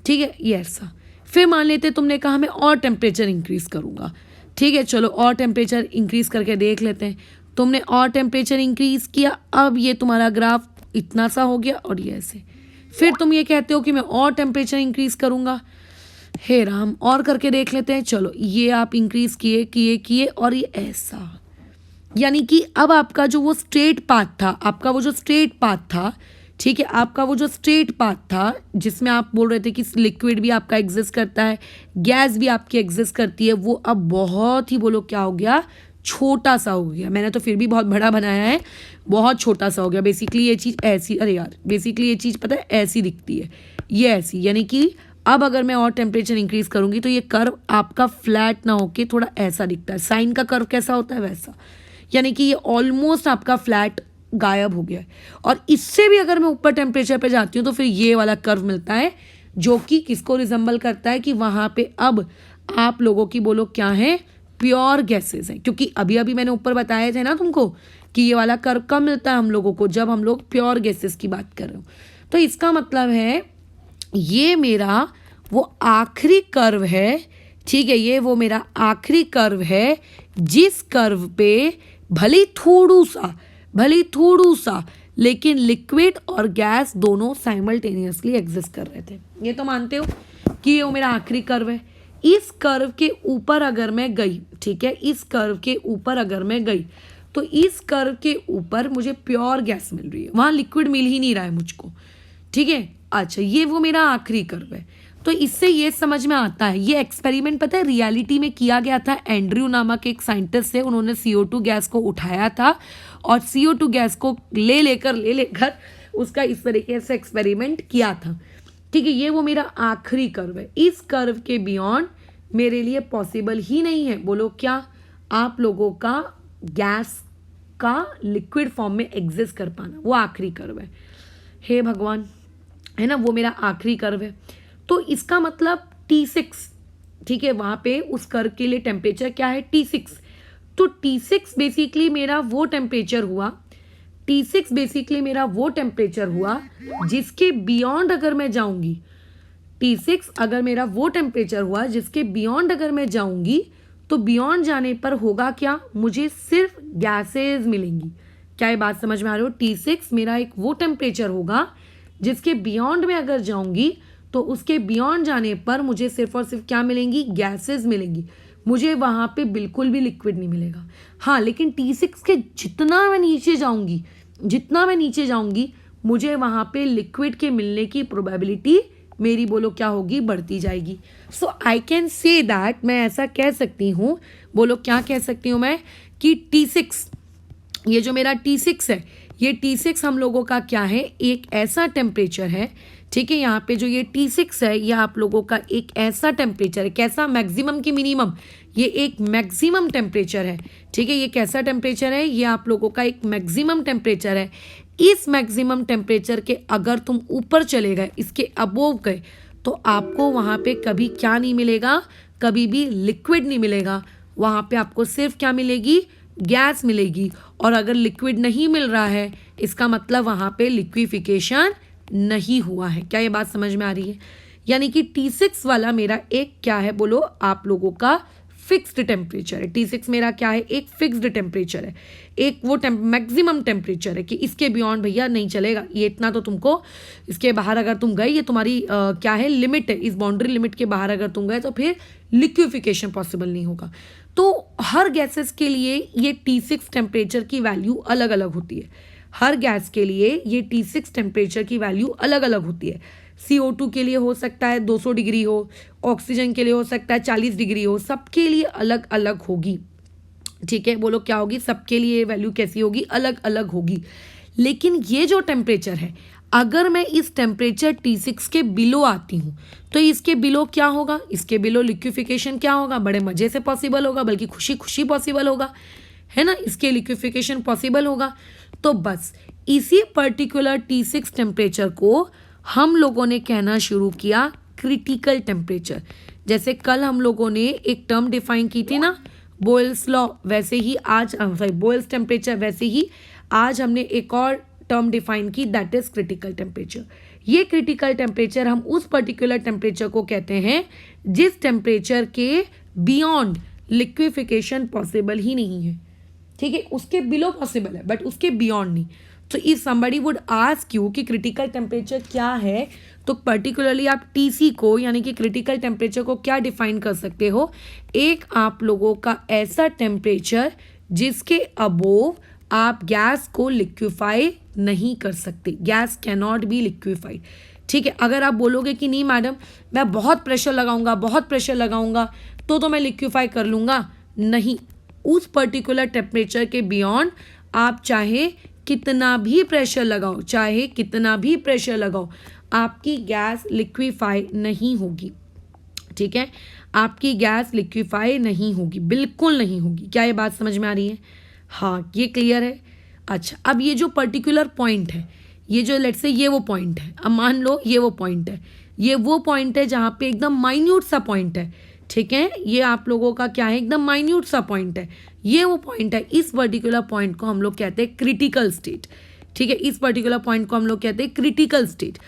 ठीक है, ये ऐसा। फिर मान लेते तुमने कहा मैं और टेम्परेचर इंक्रीज करूंगा। ठीक है, चलो और टेम्परेचर इंक्रीज करके देख लेते हैं। तुमने और टेम्परेचर इंक्रीज किया, अब ये तुम्हारा ग्राफ इतना सा हो गया और ये ऐसे। फिर तुम ये कहते हो कि मैं और टेम्परेचर इंक्रीज करूंगा। हे राम, और करके देख लेते हैं। चलो ये आप इंक्रीज किए किए किए और ये ऐसा। यानी कि अब आपका जो वो स्ट्रेट पाथ था, आपका वो जो स्ट्रेट पाथ था, ठीक है, आपका वो जो स्ट्रेट पाथ था जिसमें आप बोल रहे थे कि लिक्विड भी आपका एग्जिस्ट करता है, गैस भी आपकी एग्जिस्ट करती है, वो अब बहुत ही बोलो क्या हो गया, छोटा सा हो गया। मैंने तो फिर भी बहुत बड़ा बनाया है, बहुत छोटा सा हो गया। बेसिकली ये चीज़ ऐसी, अरे यार बेसिकली ये चीज़ पता है ऐसी दिखती है, ये ऐसी। यानी कि अब अगर मैं और टेम्परेचर इंक्रीज करूंगी तो ये कर्व आपका फ्लैट ना होके थोड़ा ऐसा दिखता है। साइन का कर्व कैसा होता है वैसा, यानी कि ये ऑलमोस्ट आपका फ्लैट गायब हो गया है। और इससे भी अगर मैं ऊपर टेम्परेचर पे जाती हूँ तो फिर ये वाला कर्व मिलता है, जो कि किसको रिजेंबल करता है कि वहाँ पे अब आप लोगों की बोलो क्या है, प्योर गैसेस हैं। क्योंकि अभी अभी मैंने ऊपर बताए थे ना तुमको कि ये वाला कर्व कब मिलता है हम लोगों को, जब हम लोग प्योर गैसेस की बात कर रहे हो। तो इसका मतलब है ये मेरा वो आखिरी कर्व है, ठीक है, ये वो मेरा आखिरी कर्व है जिस कर्व पे भले थोड़ू सा लेकिन लिक्विड और गैस दोनों साइमल्टेनियसली एग्जिस्ट कर रहे थे। ये तो मानते हो कि ये वो मेरा आखिरी कर्व है। इस कर्व के ऊपर अगर मैं गई, ठीक है, इस कर्व के ऊपर अगर मैं गई तो इस कर्व के ऊपर मुझे प्योर गैस मिल रही है, वहाँ लिक्विड मिल ही नहीं रहा है मुझको। ठीक है, अच्छा ये वो मेरा आखिरी कर्व है। तो इससे ये समझ में आता है, ये एक्सपेरिमेंट पता है रियलिटी में किया गया था। एंड्रयू नामक एक साइंटिस्ट से, उन्होंने CO2 गैस को उठाया था और CO2 गैस को ले लेकर उसका इस तरीके से एक्सपेरिमेंट किया था। ठीक है, ये वो मेरा आखिरी कर्व है। इस कर्व के बियॉन्ड मेरे लिए पॉसिबल ही नहीं है, बोलो क्या, आप लोगों का गैस का लिक्विड फॉर्म में एग्जिस्ट कर पाना। वो आखिरी कर्व है, हे भगवान, है ना, वो मेरा आखिरी कर्व है। तो इसका मतलब T6, ठीक है, वहाँ पे उस कर्व के लिए टेम्परेचर क्या है, T6। तो T6 बेसिकली मेरा वो टेम्परेचर हुआ, T6 बेसिकली मेरा वो टेम्परेचर हुआ जिसके बियॉन्ड अगर मैं जाऊंगी, T6 अगर मेरा वो टेम्परेचर हुआ जिसके बियॉन्ड अगर मैं जाऊंगी तो बियॉन्ड जाने पर होगा क्या, मुझे सिर्फ गैसेज मिलेंगी। क्या ये बात समझ में आ रही हो? T6 मेरा एक वो टेम्परेचर होगा जिसके बियॉन्ड में अगर जाऊंगी तो उसके बियॉन्ड जाने पर मुझे सिर्फ और सिर्फ क्या मिलेंगी, गैसेस मिलेंगी, मुझे वहाँ पे बिल्कुल भी लिक्विड नहीं मिलेगा। हाँ, लेकिन T6 के जितना मैं नीचे जाऊँगी मुझे वहाँ पे लिक्विड के मिलने की प्रोबेबिलिटी मेरी बोलो क्या होगी, बढ़ती जाएगी। सो आई कैन से दैट, मैं ऐसा कह सकती हूँ, बोलो क्या कह सकती हूँ मैं, कि T6, ये जो मेरा T6 है, ये T6 हम लोगों का क्या है, एक ऐसा टेम्परेचर है, ठीक है। यहाँ पे जो ये T6 है ये आप लोगों का एक ऐसा टेम्परेचर है, कैसा, मैक्सिमम की मिनिमम, ये एक मैक्सिमम टेम्परेचर है, ठीक है। ये कैसा टेम्परेचर है, ये आप लोगों का एक मैक्सिमम टेम्परेचर है। इस मैक्सिमम टेम्परेचर के अगर तुम ऊपर चले गए, इसके अबोव गए, तो आपको वहाँ पे कभी क्या नहीं मिलेगा, कभी भी लिक्विड नहीं मिलेगा। वहाँ पे आपको सिर्फ क्या मिलेगी, गैस मिलेगी। और अगर लिक्विड नहीं मिल रहा है इसका मतलब वहाँ पे लिक्विफिकेशन नहीं हुआ है। क्या ये बात समझ में आ रही है? यानी कि T6 वाला मेरा एक क्या है, बोलो आप लोगों का फिक्स्ड टेम्परेचर है। T6 मेरा क्या है, एक फिक्स्ड टेम्परेचर है, एक वो मैक्सिमम टेम्परेचर है कि इसके बियॉन्ड भैया नहीं चलेगा, ये इतना तो तुमको, इसके बाहर अगर तुम गए, ये तुम्हारी क्या है, लिमिट है, इस बाउंड्री लिमिट के बाहर अगर तुम गए तो फिर लिक्विफिकेशन पॉसिबल नहीं होगा। तो हर गैसेस के लिए ये T6 टेम्परेचर की वैल्यू अलग अलग होती है। हर गैस के लिए ये T6 टेम्परेचर की वैल्यू अलग अलग होती है। CO2 के लिए हो सकता है 200 डिग्री हो, ऑक्सीजन के लिए हो सकता है 40 डिग्री हो, सबके लिए अलग अलग होगी, ठीक है। बोलो क्या होगी, सबके लिए वैल्यू कैसी होगी, अलग अलग होगी। लेकिन ये जो टेम्परेचर है, अगर मैं इस टेम्परेचर T6 के बिलो आती हूँ तो इसके बिलो क्या होगा, इसके बिलो लिक्विफिकेशन क्या होगा, बड़े मज़े से पॉसिबल होगा, बल्कि खुशी खुशी पॉसिबल होगा, है ना, इसके लिक्विफिकेशन पॉसिबल होगा। तो बस इसी पर्टिकुलर T6 टेम्परेचर को हम लोगों ने कहना शुरू किया क्रिटिकल टेम्परेचर। जैसे कल हम लोगों ने एक टर्म डिफाइन की थी ना, बोयल्स लॉ, वैसे ही आज बोयल्स टेम्परेचर, वैसे ही आज हमने एक और टर्म डिफाइन की, दैट इज क्रिटिकल टेम्परेचर। ये क्रिटिकल टेम्परेचर, हम उस पर्टिकुलर टेम्परेचर को कहते हैं जिस टेम्परेचर के बियॉन्ड लिक्विफिकेशन पॉसिबल ही नहीं है, ठीक है। उसके बिलो पॉसिबल है बट उसके बियॉन्ड नहीं। तो if somebody would ask you कि क्रिटिकल टेम्परेचर क्या है, तो पर्टिकुलरली आप TC को, यानी कि क्रिटिकल टेम्परेचर को क्या डिफाइन कर सकते हो, एक आप लोगों का ऐसा टेम्परेचर जिसके अबोव आप गैस को लिक्विफाई नहीं कर सकते, gas can not be liquefied, ठीक है। अगर आप बोलोगे कि नहीं मैडम मैं बहुत प्रेशर लगाऊंगा तो मैं लिक्विफाई कर लूँगा, नहीं, उस पर्टिकुलर टेम्परेचर के बियॉन्ड आप चाहे कितना भी प्रेशर लगाओ, आपकी गैस लिक्विफाई नहीं होगी, ठीक है। आपकी गैस लिक्विफाई नहीं होगी, बिल्कुल नहीं होगी। क्या ये बात समझ में आ रही है? हाँ, ये क्लियर है। अच्छा, अब ये जो पर्टिकुलर पॉइंट है, ये जो लेट्स से ये वो पॉइंट है, अब मान लो ये वो पॉइंट है, ये वो पॉइंट है जहाँ पे एकदम माइन्यूट सा पॉइंट है, ठीक है। ये आप लोगों का क्या है, एकदम माइन्यूट सा पॉइंट है, ये वो पॉइंट है। इस पर्टिकुलर पॉइंट को हम लोग कहते हैं क्रिटिकल स्टेट, ठीक है। इस पर्टिकुलर पॉइंट को हम लोग कहते हैं क्रिटिकल स्टेट।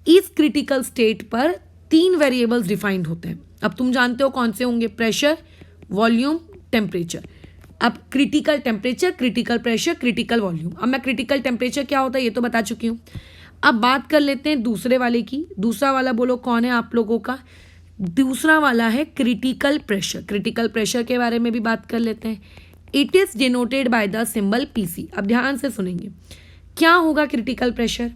इस क्रिटिकल स्टेट पर 3 वेरिएबल्स डिफाइंड होते हैं। अब तुम जानते हो कौन से होंगे, प्रेशर, वॉल्यूम, टेम्परेचर। अब critical temperature, critical pressure, critical volume. अब मैं क्रिटिकल टेम्परेचर क्या होता है ये तो बता चुकी हूँ। अब बात कर लेते हैं दूसरे वाले की। दूसरा वाला बोलो कौन है आप लोगों का, दूसरा वाला है क्रिटिकल प्रेशर। क्रिटिकल प्रेशर के बारे में भी बात कर लेते हैं। It is denoted by the symbol PC। अब ध्यान से सुनेंगे, क्या होगा क्रिटिकल प्रेशर,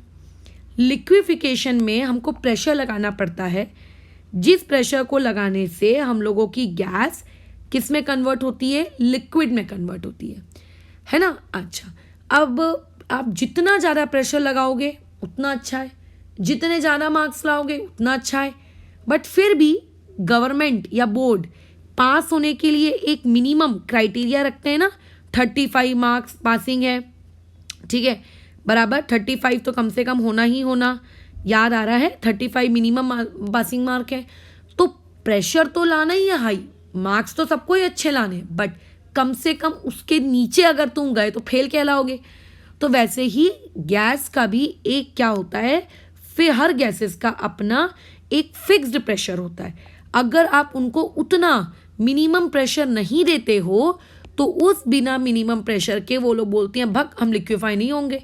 लिक्विफिकेशन में हमको प्रेशर लगाना पड़ता है, जिस प्रेशर को लगाने से हम लोगों की गैस किस में कन्वर्ट होती है, लिक्विड में कन्वर्ट होती है ना। अच्छा, अब आप जितना ज़्यादा प्रेशर लगाओगे उतना अच्छा है, जितने ज़्यादा मार्क्स लाओगे उतना अच्छा है। बट फिर भी गवर्नमेंट या बोर्ड पास होने के लिए एक मिनिमम क्राइटेरिया रखते हैं ना, 35 मार्क्स पासिंग है, ठीक है, बराबर 35 तो कम से कम होना ही होना, याद आ रहा है, 35 मिनिमम पासिंग मार्क है। तो प्रेशर तो लाना ही है हाई, मार्क्स तो सबको ही अच्छे लाने हैं, बट कम से कम उसके नीचे अगर तुम गए तो फेल कहलाओगे। तो वैसे ही गैस का भी एक क्या होता है, फिर हर गैसेस का अपना एक फिक्स्ड प्रेशर होता है। अगर आप उनको उतना मिनिमम प्रेशर नहीं देते हो तो उस बिना मिनिमम प्रेशर के वो लोग बोलते हैं भग हम लिक्विफाई नहीं होंगे,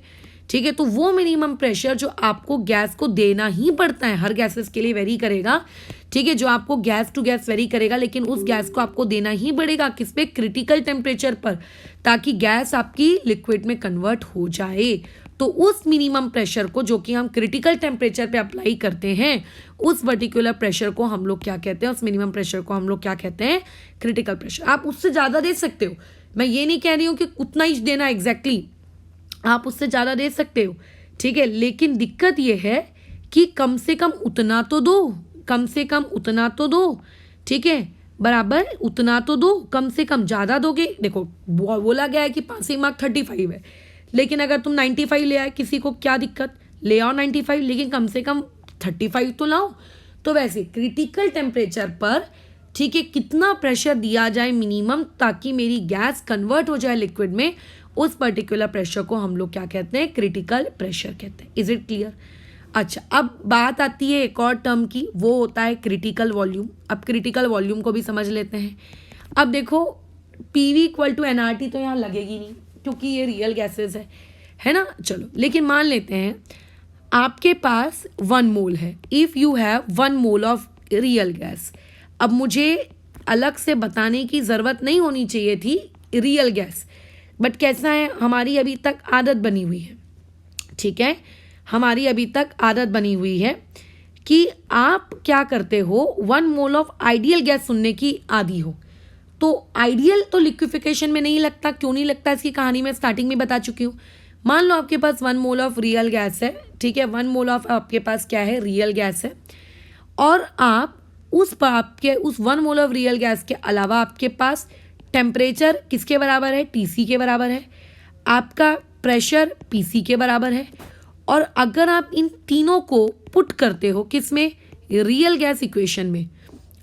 ठीक है। तो वो मिनिमम प्रेशर जो आपको गैस को देना ही पड़ता है, हर गैसेस के लिए वेरी करेगा, ठीक है, जो आपको गैस टू गैस वेरी करेगा, लेकिन उस गैस को आपको देना ही पड़ेगा किस पे, क्रिटिकल टेम्परेचर पर, ताकि गैस आपकी लिक्विड में कन्वर्ट हो जाए। तो उस मिनिमम प्रेशर को जो कि हम क्रिटिकल टेम्परेचर पे अप्लाई करते हैं, उस पर्टिकुलर प्रेशर को हम लोग क्या कहते हैं, उस मिनिमम प्रेशर को हम लोग क्या कहते हैं, क्रिटिकल प्रेशर। आप उससे ज़्यादा दे सकते हो, मैं ये नहीं कह रही हूँ कि उतना ही देना एग्जैक्टली, आप उससे ज़्यादा दे सकते हो, ठीक है, लेकिन दिक्कत ये है कि कम से कम उतना तो दो, कम से कम उतना तो दो, ठीक है, बराबर उतना तो दो, कम से कम। ज़्यादा दोगे, देखो बोला गया है कि पासिंग मार्क 35 है, लेकिन अगर तुम 95 ले आए, किसी को क्या दिक्कत, ले आओ 95, लेकिन कम से कम 35 तो लाओ। तो वैसे क्रिटिकल टेम्परेचर पर, ठीक है, कितना प्रेशर दिया जाए मिनिमम, ताकि मेरी गैस कन्वर्ट हो जाए लिक्विड में, उस पर्टिकुलर प्रेशर को हम लोग क्या कहते हैं, क्रिटिकल प्रेशर कहते हैं। Is it clear? अच्छा, अब बात आती है एक और टर्म की, वो होता है क्रिटिकल वॉल्यूम। अब क्रिटिकल वॉल्यूम को भी समझ लेते हैं। अब देखो, PV = nRT तो यहाँ लगेगी नहीं, क्योंकि ये रियल गैसेस है ना। चलो, लेकिन मान लेते हैं आपके पास 1 मोल है, if you have 1 mole of real gas. अब मुझे अलग से बताने की ज़रूरत नहीं होनी चाहिए थी रियल गैस, बट कैसा है, हमारी अभी तक आदत बनी हुई है, ठीक है, हमारी अभी तक आदत बनी हुई है कि आप क्या करते हो, 1 मोल ऑफ आइडियल गैस सुनने की आदी हो। तो आइडियल तो लिक्विफिकेशन में नहीं लगता, क्यों नहीं लगता, इसकी कहानी मैं स्टार्टिंग में बता चुकी हूँ। मान लो आपके पास 1 मोल ऑफ रियल गैस है, ठीक है, 1 मोल ऑफ आपके पास क्या है, रियल गैस है, और आप उस 1 मोल ऑफ रियल गैस के अलावा आपके पास टेम्परेचर किसके बराबर है, TC के बराबर है, आपका प्रेशर PC के बराबर है, और अगर आप इन तीनों को पुट करते हो किस में, रियल गैस इक्वेशन में,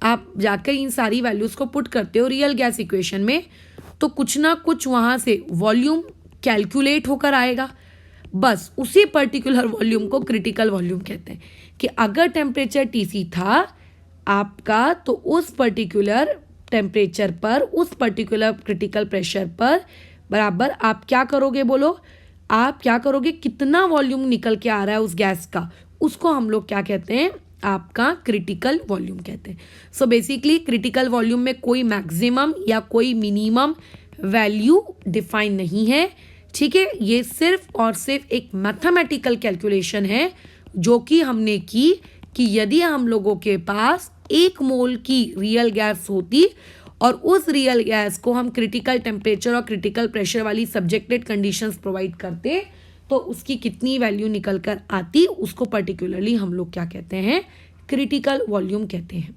आप जाकर इन सारी वैल्यूज़ को पुट करते हो रियल गैस इक्वेशन में, तो कुछ ना कुछ वहाँ से वॉल्यूम कैलकुलेट होकर आएगा। बस उसी पर्टिकुलर वॉल्यूम को क्रिटिकल वॉल्यूम कहते हैं, कि अगर टेम्परेचर TC था आपका, तो उस पर्टिकुलर टेम्परेचर पर, उस पर्टिकुलर क्रिटिकल प्रेशर पर बराबर आप क्या करोगे, बोलो आप क्या करोगे, कितना वॉल्यूम निकल के आ रहा है उस गैस का, उसको हम लोग क्या कहते हैं, आपका क्रिटिकल वॉल्यूम कहते हैं। सो बेसिकली क्रिटिकल वॉल्यूम में कोई मैक्सिमम या कोई मिनिमम वैल्यू डिफाइन नहीं है, ठीक है, ये सिर्फ और सिर्फ एक मैथमेटिकल कैलकुलेशन है जो कि हमने की, कि यदि हम लोगों के पास 1 मोल की रियल गैस होती और उस रियल गैस को हम क्रिटिकल टेम्परेचर और क्रिटिकल प्रेशर वाली सब्जेक्टेड कंडीशंस प्रोवाइड करते, तो उसकी कितनी वैल्यू निकल कर आती, उसको पर्टिकुलरली हम लोग क्या कहते हैं, क्रिटिकल वॉल्यूम कहते हैं,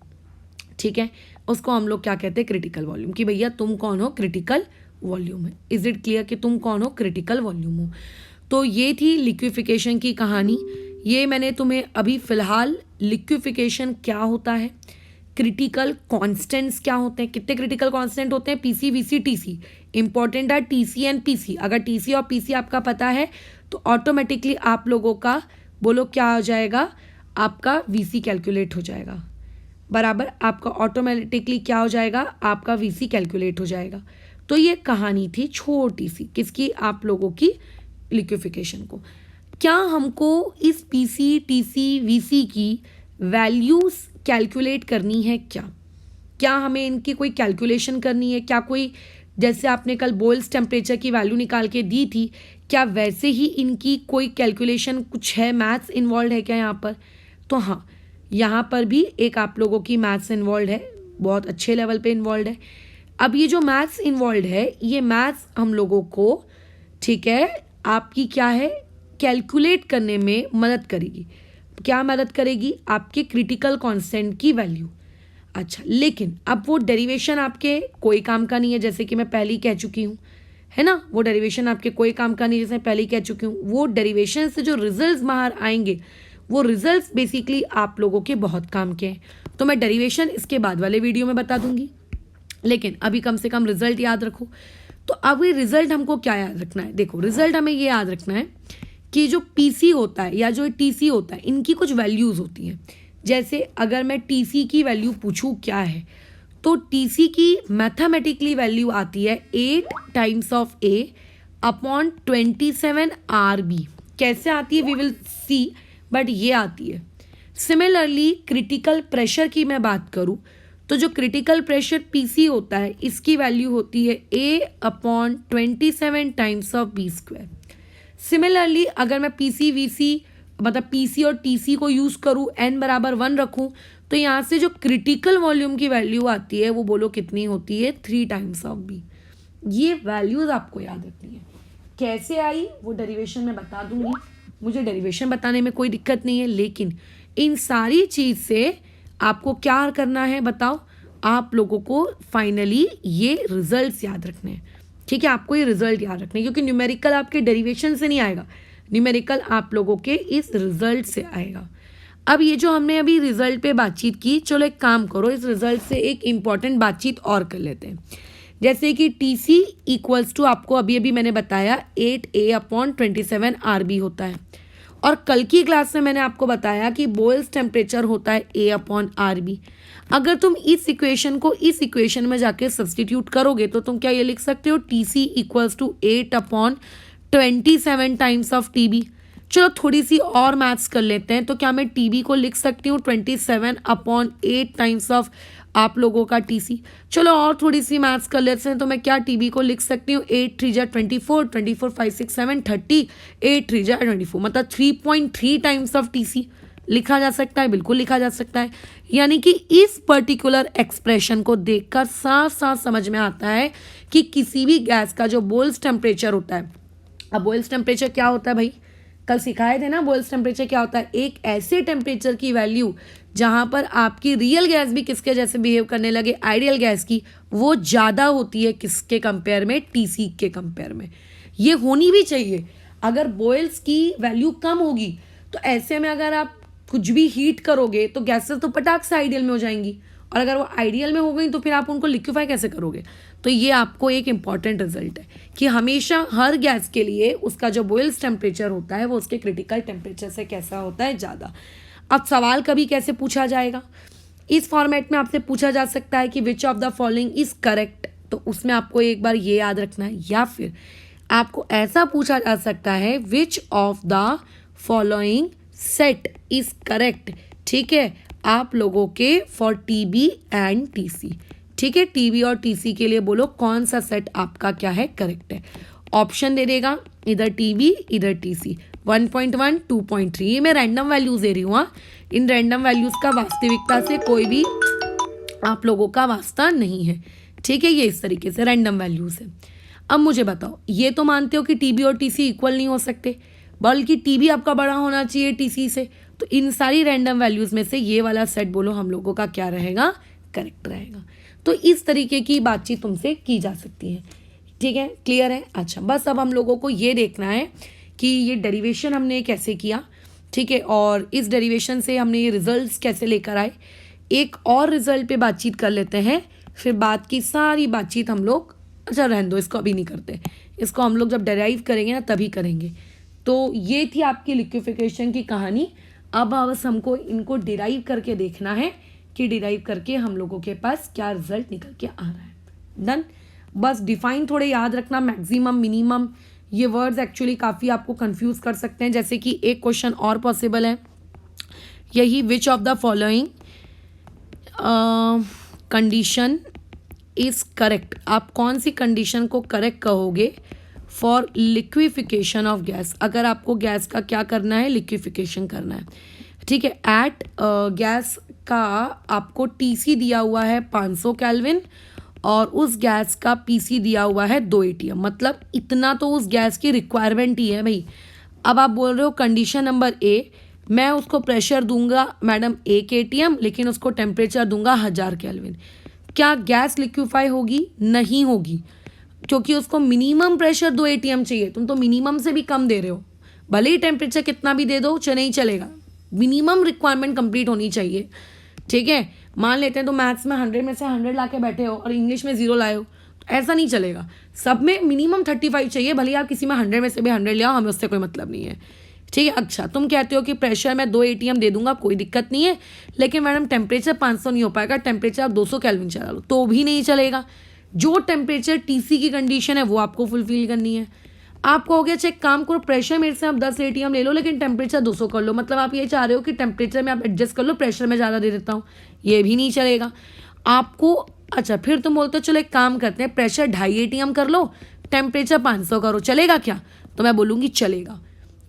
ठीक है, उसको हम लोग क्या कहते हैं, क्रिटिकल वॉल्यूम, कि भैया तुम कौन हो, क्रिटिकल वॉल्यूम है। इज इट क्लियर कि तुम कौन हो, क्रिटिकल वॉल्यूम हो। तो ये थी लिक्विफिकेशन की कहानी। ये मैंने तुम्हें अभी फ़िलहाल लिक्विफिकेशन क्या होता है, क्रिटिकल कॉन्स्टेंट्स क्या होते हैं, कितने क्रिटिकल कॉन्स्टेंट होते हैं, PC, VC, TC। इंपॉर्टेंट है TC एंड PC। अगर TC और PC आपका पता है तो ऑटोमेटिकली आप लोगों का बोलो क्या हो जाएगा, आपका VC कैलकुलेट हो जाएगा, बराबर, आपका ऑटोमेटिकली क्या हो जाएगा, आपका VC कैलकुलेट हो जाएगा। तो ये कहानी थी छोटी सी, किसकी, आप लोगों की लिक्विफिकेशन को। क्या हमको इस PC, TC, VC की वैल्यूज़ कैलकुलेट करनी है, क्या हमें इनकी कोई कैलकुलेशन करनी है, क्या कोई, जैसे आपने कल बॉयल्स टेम्परेचर की वैल्यू निकाल के दी थी, क्या वैसे ही इनकी कोई कैलकुलेशन कुछ है, मैथ्स इन्वॉल्व है क्या यहाँ पर? तो हाँ, यहाँ पर भी एक आप लोगों की मैथ्स इन्वॉल्व है, बहुत अच्छे लेवल पे इन्वॉल्व है। अब ये जो मैथ्स इन्वॉल्व है, ये मैथ्स हम लोगों को, ठीक है, आपकी क्या है, कैलकुलेट करने में मदद करेगी। क्या मदद करेगी, आपके क्रिटिकल कांस्टेंट की वैल्यू। अच्छा, लेकिन अब वो डेरिवेशन आपके कोई काम का नहीं है, जैसे कि मैं पहले ही कह चुकी हूँ, है ना, वो डेरिवेशन आपके कोई काम का नहीं, जैसे मैं पहले ही कह चुकी हूँ। वो डेरिवेशन से जो रिजल्ट्स बाहर आएंगे, वो रिजल्ट्स बेसिकली आप लोगों के बहुत काम के हैं। तो मैं डेरिवेशन इसके बाद वाले वीडियो में बता दूंगी, लेकिन अभी कम से कम रिजल्ट याद रखो। तो अब ये रिजल्ट हमको क्या याद रखना है, देखो रिजल्ट हमें ये याद रखना है कि जो PC होता है या जो TC होता है, इनकी कुछ वैल्यूज़ होती हैं। जैसे अगर मैं TC की वैल्यू पूछूं क्या है, तो TC की मैथमेटिकली वैल्यू आती है 8 times of A upon 27 RB। कैसे आती है वी विल सी, बट ये आती है, सिमिलरली क्रिटिकल प्रेशर की मैं बात करूँ तो जो क्रिटिकल प्रेशर पीसी होता है इसकी वैल्यू होती है A/27 times of B square. Similarly अगर मैं पीसी वीसी मतलब पीसी और टीसी को यूज़ करूँ n=1 रखूँ तो यहाँ से जो क्रिटिकल वॉल्यूम की वैल्यू आती है वो बोलो कितनी होती है 3 टाइम्स ऑफ बी। ये वैल्यूज़ आपको याद रखनी है। कैसे आई वो डेरिवेशन में बता दूंगी, मुझे डेरिवेशन बताने में कोई दिक्कत नहीं है, लेकिन इन सारी चीज़ से आपको क्या करना है बताओ, आप लोगों को फाइनली ये रिजल्ट्स याद रखने हैं। ठीक है, आपको ये रिजल्ट याद रखने हैं क्योंकि न्यूमेरिकल आपके डेरिवेशन से नहीं आएगा, न्यूमेरिकल आप लोगों के इस रिजल्ट से आएगा। अब ये जो हमने अभी रिजल्ट पे बातचीत की, चलो एक काम करो, इस रिजल्ट से एक इम्पॉर्टेंट बातचीत और कर लेते हैं। जैसे कि टी सी इक्वल्स टू आपको अभी अभी मैंने बताया 8A/27 RB होता है, और कल की क्लास में मैंने आपको बताया कि बॉयल्स टेम्परेचर होता है A/RB। अगर तुम इस इक्वेशन को इस इक्वेशन में जाके सब्सटीट्यूट करोगे तो तुम क्या ये लिख सकते हो T C equals to 8/27 times of T B. चलो थोड़ी सी और मैथ्स कर लेते हैं, तो क्या मैं टी बी को लिख सकती हूँ 27/8 टाइम्स ऑफ आप लोगों का टी सी। चलो और थोड़ी सी मैथ्स कर लेते हैं, तो मैं क्या टी बी को लिख सकती हूँ 8×3 = 24, 24 5 6 7 30, 8×3 = 24, मतलब 3.3 टाइम्स ऑफ टी सी लिखा जा सकता है, बिल्कुल लिखा जा सकता है। यानी कि इस पर्टिकुलर एक्सप्रेशन को देखकर साफ साफ समझ में आता है कि किसी भी गैस का जो बॉयल्स टेम्परेचर होता है, अब बॉयल्स टेम्परेचर क्या होता है भाई, कल सिखाए थे ना, बॉयल्स टेम्परेचर क्या होता है, एक ऐसे टेम्परेचर की वैल्यू जहाँ पर आपकी रियल गैस भी किसके जैसे बिहेव करने लगे, आइडियल गैस की, वो ज़्यादा होती है किसके कंपेयर में, टीसी के कंपेयर में। ये होनी भी चाहिए। अगर बॉयल्स की वैल्यू कम होगी तो ऐसे में अगर आप कुछ भी हीट करोगे तो गैसेस तो पटाख से आइडियल में हो जाएंगी, और अगर वो आइडियल में हो गई तो फिर आप उनको लिक्विफाई कैसे करोगे। तो ये आपको एक इम्पॉर्टेंट रिजल्ट है कि हमेशा हर गैस के लिए उसका जो बॉयल्स टेम्परेचर होता है वो उसके क्रिटिकल टेम्परेचर से कैसा होता है, ज़्यादा। अब सवाल कभी कैसे पूछा जाएगा, इस फॉर्मेट में आपसे पूछा जा सकता है कि which of the following is correct, तो उसमें आपको एक बार ये याद रखना है, या फिर आपको ऐसा पूछा जा सकता है which of the following set is correct. ठीक है, आप लोगों के फॉर टीबी एंड टीसी। ठीक है, टीबी और टीसी के लिए बोलो कौन सा सेट आपका क्या है, करेक्ट है। ऑप्शन दे देगा, इधर टीबी इधर टीसी, 1.1 2.3, ये मैं रैंडम वैल्यूज दे रही हूँ। हाँ, इन रैंडम वैल्यूज का वास्तविकता से कोई भी आप लोगों का वास्ता नहीं है। ठीक है, ये इस तरीके से रैंडम वैल्यूज है। अब मुझे बताओ, ये तो मानते हो कि टीबी और टीसी इक्वल नहीं हो सकते, बल्कि टीबी आपका बड़ा होना चाहिए टीसी से, तो इन सारी रैंडम वैल्यूज में से ये वाला सेट बोलो हम लोगों का क्या रहेगा, करेक्ट रहेगा। तो इस तरीके की बातचीत तुमसे की जा सकती है। ठीक है, क्लियर है। अच्छा, बस अब हम लोगों को ये देखना है कि ये डेरिवेशन हमने कैसे किया। ठीक है, और इस डेरिवेशन से हमने ये रिजल्ट्स कैसे लेकर आए। एक और रिजल्ट पे बातचीत कर लेते हैं, फिर बात की सारी बातचीत हम लोग, अच्छा रहने दो, इसको अभी नहीं करते, इसको हम लोग जब डेराइव करेंगे ना तभी करेंगे। तो ये थी आपकी लिक्विफिकेशन की कहानी। अब बस हमको इनको डिराइव करके देखना है कि डिराइव करके हम लोगों के पास क्या रिजल्ट निकल के आ रहा है। डन। बस डिफाइन थोड़े याद रखना, मैक्सिमम मिनिमम, ये वर्ड्स एक्चुअली काफ़ी आपको कंफ्यूज कर सकते हैं। जैसे कि एक क्वेश्चन और पॉसिबल है, यही which of the following condition is correct, आप कौन सी कंडीशन को करेक्ट कहोगे फॉर लिक्विफिकेशन ऑफ गैस। अगर आपको गैस का क्या करना है, लिक्विफिकेशन करना है। ठीक है, एट गैस का आपको टीसी दिया हुआ है 500 केल्विन और उस गैस का पीसी दिया हुआ है 2 ATM, मतलब इतना तो उस गैस की रिक्वायरमेंट ही है भाई। अब आप बोल रहे हो कंडीशन नंबर ए, मैं उसको प्रेशर दूंगा मैडम 1 ATM, लेकिन उसको टेम्परेचर दूंगा 1000 केल्विन। क्या गैस लिक्विफाई होगी? नहीं होगी, क्योंकि उसको मिनिमम प्रेशर 2 ATM चाहिए। तुम तो मिनिमम से भी कम दे रहे हो, भले ही टेम्परेचर कितना भी दे दो नहीं चलेगा, मिनिमम रिक्वायरमेंट कंप्लीट होनी चाहिए। ठीक है, मान लेते हैं तो मैथ्स में 100 में से 100 ला के बैठे हो और इंग्लिश में 0 लाए हो, तो ऐसा नहीं चलेगा। सब में मिनिमम 35 चाहिए, भले ही आप किसी में 100 में से भी 100 ले आओ, हमें उससे कोई मतलब नहीं है। ठीक है, अच्छा तुम कहते हो कि प्रेशर मैं 2 ATM दे दूंगा, कोई दिक्कत नहीं है, लेकिन मैडम टेम्परेचर 500 नहीं हो पाएगा, टेम्परेचर आप 200 केल्विन चला लो तो भी नहीं चलेगा। जो टेम्परेचर टीसी की कंडीशन है वो आपको फुलफिल करनी है। आप कहोगे अच्छा एक काम करो, प्रेशर मेरे से आप 10 एटीएम ले लो लेकिन टेम्परेचर 200 कर लो, मतलब आप ये चाह रहे हो कि टेम्परेचर में आप एडजस्ट कर लो, प्रेशर में ज़्यादा दे देता हूँ, ये भी नहीं चलेगा आपको। अच्छा फिर तुम बोलते हो चलो एक काम करते हैं, प्रेशर 2.5 एटीएम कर लो, टेम्परेचर 500 करो, चलेगा क्या? तो मैं बोलूँगी चलेगा।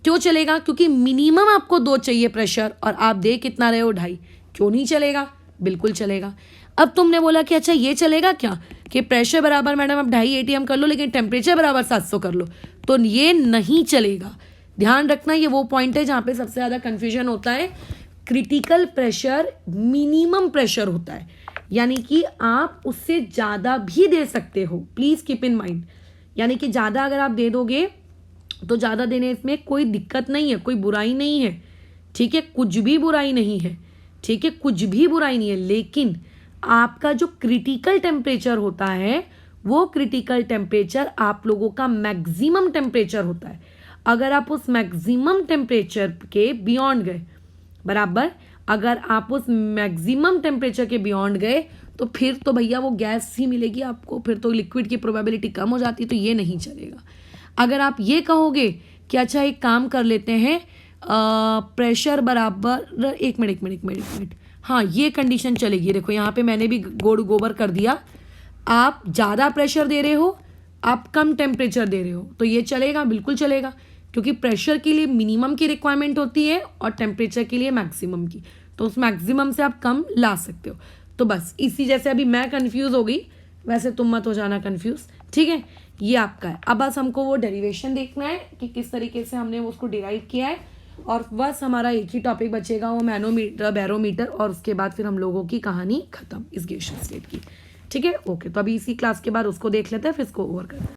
क्यों चलेगा? क्योंकि मिनिमम आपको 2 चाहिए प्रेशर और आप दे कितना रहे हो 2.5, क्यों नहीं चलेगा? बिल्कुल चलेगा। अब तुमने बोला कि अच्छा ये चलेगा क्या कि प्रेशर बराबर मैडम आप 2.5 एटीएम कर लो लेकिन टेम्परेचर बराबर 700 कर लो, तो ये नहीं चलेगा। ध्यान रखना ये वो पॉइंट है जहाँ पे सबसे ज़्यादा कन्फ्यूजन होता है। क्रिटिकल प्रेशर मिनिमम प्रेशर होता है, यानी कि आप उससे ज़्यादा भी दे सकते हो, प्लीज़ कीप इन माइंड। यानी कि ज़्यादा अगर आप दे दोगे तो ज़्यादा देने इसमें कोई दिक्कत नहीं है, कोई बुराई नहीं है, ठीक है, कुछ भी बुराई नहीं है, ठीक है, कुछ भी बुराई नहीं है। लेकिन आपका जो क्रिटिकल टेम्परेचर होता है वो क्रिटिकल टेम्परेचर आप लोगों का मैक्सिमम टेम्परेचर होता है। अगर आप उस मैक्सिमम टेम्परेचर के बियॉन्ड गए, बराबर, अगर आप उस मैक्सिमम टेम्परेचर के बियॉन्ड गए तो फिर तो भैया वो गैस ही मिलेगी आपको, फिर तो लिक्विड की प्रोबेबिलिटी कम हो जाती है, तो ये नहीं चलेगा। अगर आप ये कहोगे कि अच्छा एक काम कर लेते हैं, प्रेशर बराबर, एक मिनट, हाँ ये कंडीशन चलेगी। देखो यहाँ पे मैंने भी गोबर कर दिया, आप ज़्यादा प्रेशर दे रहे हो, आप कम टेम्परेचर दे रहे हो, तो ये चलेगा, बिल्कुल चलेगा, क्योंकि प्रेशर के लिए मिनिमम की रिक्वायरमेंट होती है और टेम्परेचर के लिए मैक्सिमम की, तो उस मैक्सिमम से आप कम ला सकते हो। तो बस इसी जैसे अभी मैं कंफ्यूज हो गई, वैसे तुम मत हो जाना कंफ्यूज, ठीक है। ये आपका है। अब बस हमको वो डेरिवेशन देखना है कि किस तरीके से हमने वो उसको डिराइव किया है, और बस हमारा एक ही टॉपिक बचेगा, वो मैनोमीटर बैरोमीटर, और उसके बाद फिर हम लोगों की कहानी खत्म इस गैसियस स्टेट की, ठीक है। ओके, तो अभी इसी क्लास के बाद उसको देख लेते हैं, फिर इसको ओवर करते हैं।